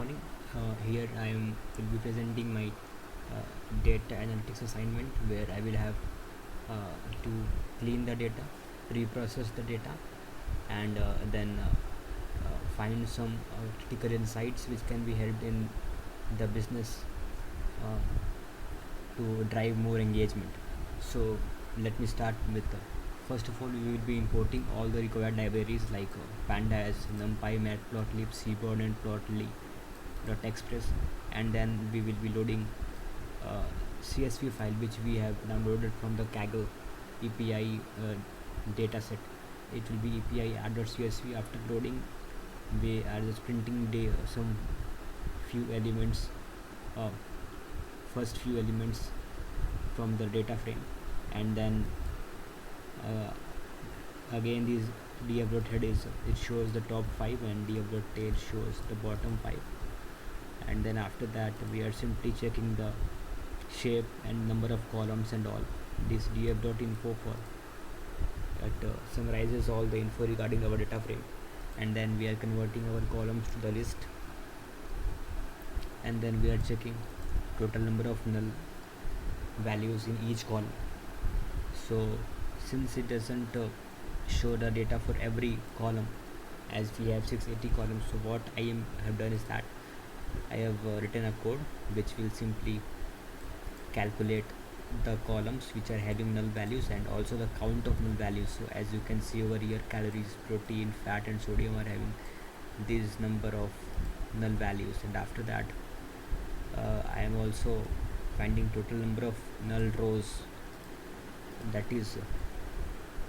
morning. Here will be presenting my data analytics assignment, where I will have to clean the data, reprocess the data, and then find some critical insights which can be helped in the business uh, to drive more engagement. So let me start with first of all, we will be importing all the required libraries like pandas, numpy, matplotlib, seaborn, and plotly.express, and then we will be loading CSV file which we have downloaded from the kaggle API dataset. It will be API.csv. After loading, we are just printing some few elements, uh, first few elements from the data frame, and then again these df.head it shows the top 5 and df.tail shows the bottom 5, and then after that we are simply checking the shape and number of columns and all. This df.info for that summarizes all the info regarding our data frame, and then we are converting our columns to the list, and then we are checking total number of null values in each column. So since it doesn't show the data for every column, as we have 680 columns, so what I have done is that I have written a code which will simply calculate the columns which are having null values and also the count of null values. So as you can see over here, calories, protein, fat, and sodium are having this number of null values, and after that I am also finding total number of null rows. That is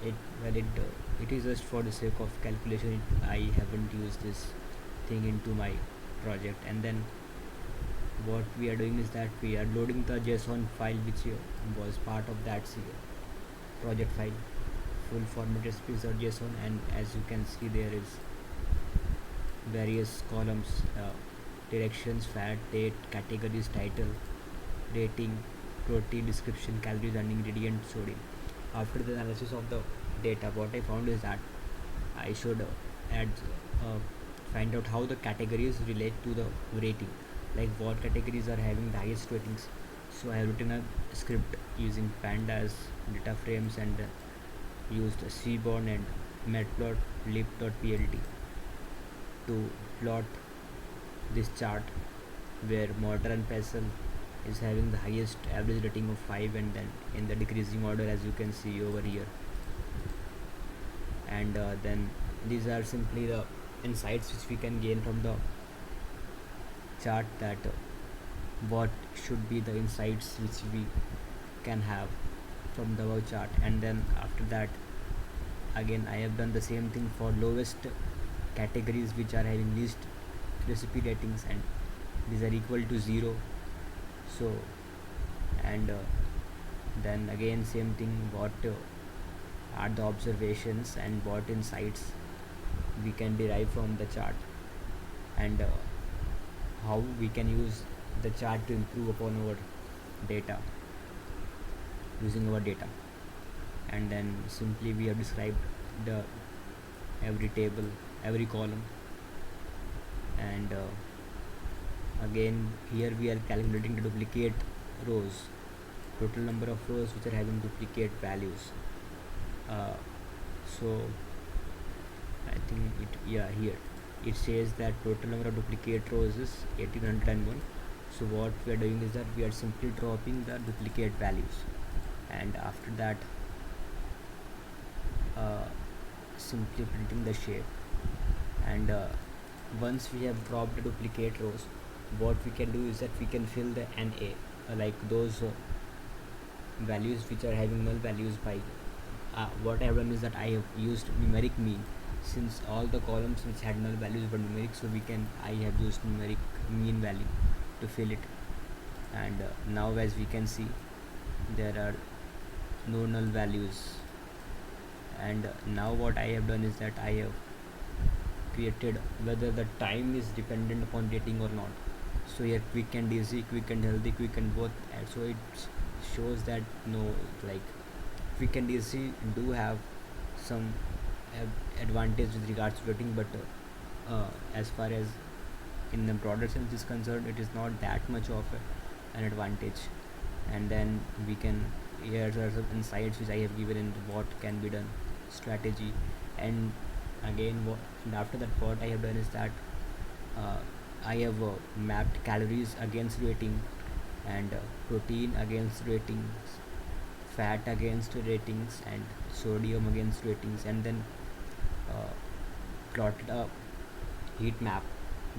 it is just for the sake of calculation. I haven't used this thing into my project. And then what we are doing is that we are loading the JSON file which was part of that project file, full format recipes or JSON, and as you can see there is various columns, directions, fat, date, categories, title, rating, protein, description, calories, and ingredient, sodium. After the analysis of the data, what I found is that I should find out how the categories relate to the rating, like what categories are having the highest ratings. So I have written a script using pandas, data frames, and used seaborn and matplotlib.plt to plot this chart where mortar and pestle is having the highest average rating of 5, and then in the decreasing order, as you can see over here. And then these are simply the insights which we can gain from the chart, that what should be the insights which we can have from the above chart. And then after that, again I have done the same thing for lowest categories which are having least recipe ratings, and these are equal to 0. So and then again same thing, what are the observations and what insights we can derive from the chart, and how we can use the chart to improve upon our data using our data. And then simply we have described the every table, every column, and again here we are calculating the duplicate rows, total number of rows which are having duplicate values. So I think here it says that total number of duplicate rows is 1801. So what we are doing is that we are simply dropping the duplicate values, and after that simply printing the shape. And once we have dropped the duplicate rows, what we can do is that we can fill the NA, like those values which are having null values by what I have done is that I have used numeric mean, since all the columns which had null values were numeric. So I have used numeric mean value to fill it. And now as we can see, there are no null values. And now what I have done is that I have created whether the time is dependent upon rating or not. So here quick and easy, quick and healthy, quick and both, and so it shows that no, like quick and easy do have some advantage with regards to rating, but as far as in the broader sense is concerned, it is not that much of an advantage. And then we can, here are some insights which I have given in what can be done, strategy. And again, and after that, what I have done is that uh, I have mapped calories against rating, and protein against ratings, fat against ratings, and sodium against ratings, and then uh, plotted a heat map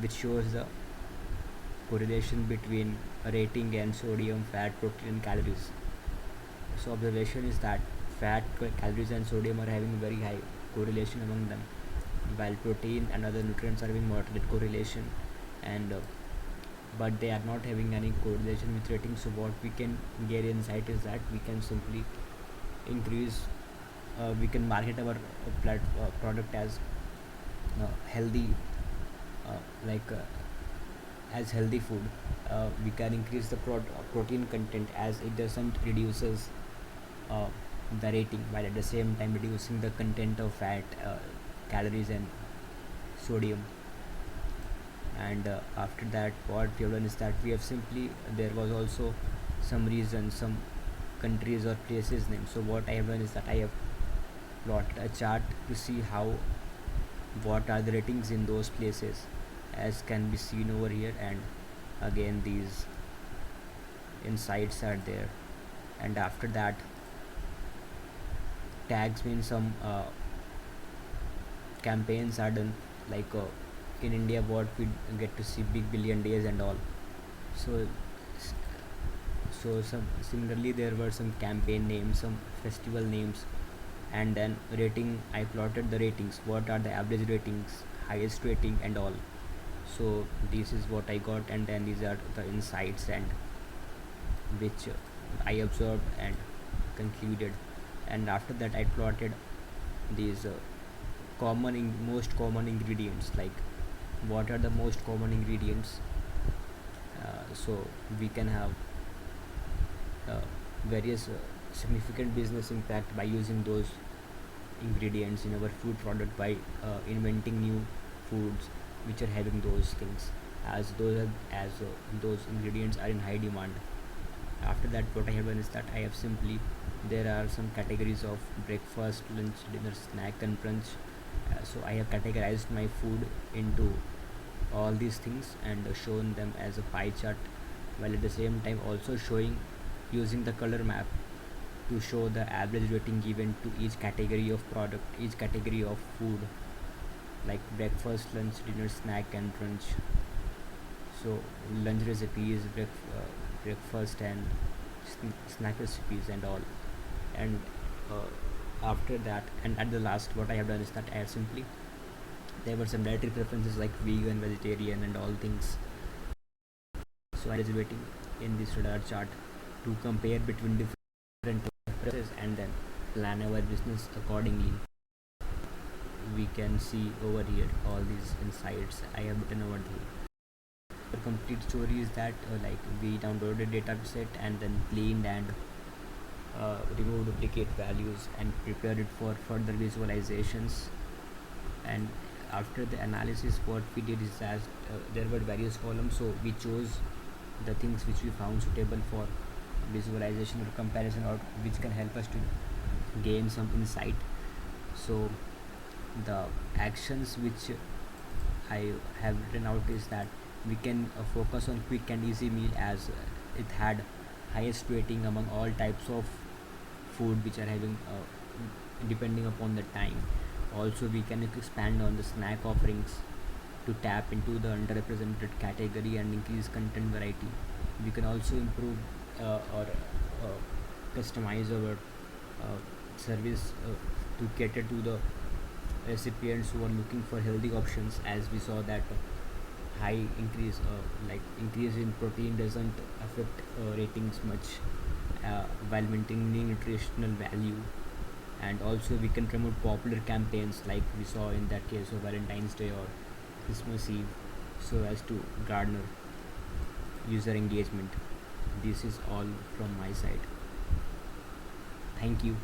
which shows the correlation between rating and sodium, fat, protein, and calories. So observation is that fat, calories, and sodium are having very high correlation among them, while protein and other nutrients are having moderate correlation, and but they are not having any correlation with rating. So what we can get insight is that we can simply increase, we can market our product as healthy, like as healthy food. We can increase the protein content as it doesn't reduces uh, the rating, while at the same time reducing the content of fat, calories, and sodium. And after that, what we have done is that we have simply, there was also some reason, some countries or places names. So what I have done is that I have plotted a chart to see how, what are the ratings in those places, as can be seen over here. And again, these insights are there. And after that, tags mean some campaigns are done, like in India what we get to see big billion days and all. So some similarly there were some campaign names, some festival names, and then rating. I plotted the ratings, what are the average ratings, highest rating, and all. So this is what I got, and then these are the insights and which I observed and concluded. And after that, I plotted these most common ingredients, like what are the most common ingredients. So we can have various significant business impact by using those ingredients in our food product, by inventing new foods which are having those things, as those ingredients are in high demand. After that, what I have done is that I have simply, there are some categories of breakfast, lunch, dinner, snack, and brunch. So I have categorized my food into all these things and shown them as a pie chart, while at the same time also showing, using the color map to show the average rating given to each category of product, each category of food, like breakfast, lunch, dinner, snack, and brunch. So lunch recipes, breakfast, and snack recipes, and all. And after that, and at the last, what I have done is that I have simply, there were some dietary preferences like vegan, vegetarian, and all things. So I was waiting in this radar chart to compare between different preferences and then plan our business accordingly. We can see over here all these insights I have written over here. The complete story is that like we downloaded dataset and then cleaned and removed duplicate values and prepared it for further visualizations. And after the analysis, what we did is that there were various columns, so we chose the things which we found suitable for visualization or comparison, or which can help us to gain some insight. So the actions which I have written out is that we can focus on quick and easy meal, as it had highest rating among all types of food which are having depending upon the time. Also, we can expand on the snack offerings to tap into the underrepresented category and increase content variety. We can also improve or customize our service to cater to the recipients who are looking for healthy options, as we saw that high increase, like increase in protein doesn't affect ratings much, while maintaining nutritional value. And also we can promote popular campaigns like we saw in that case of Valentine's Day or Christmas Eve, so as to garner user engagement. This is all from my side. Thank you.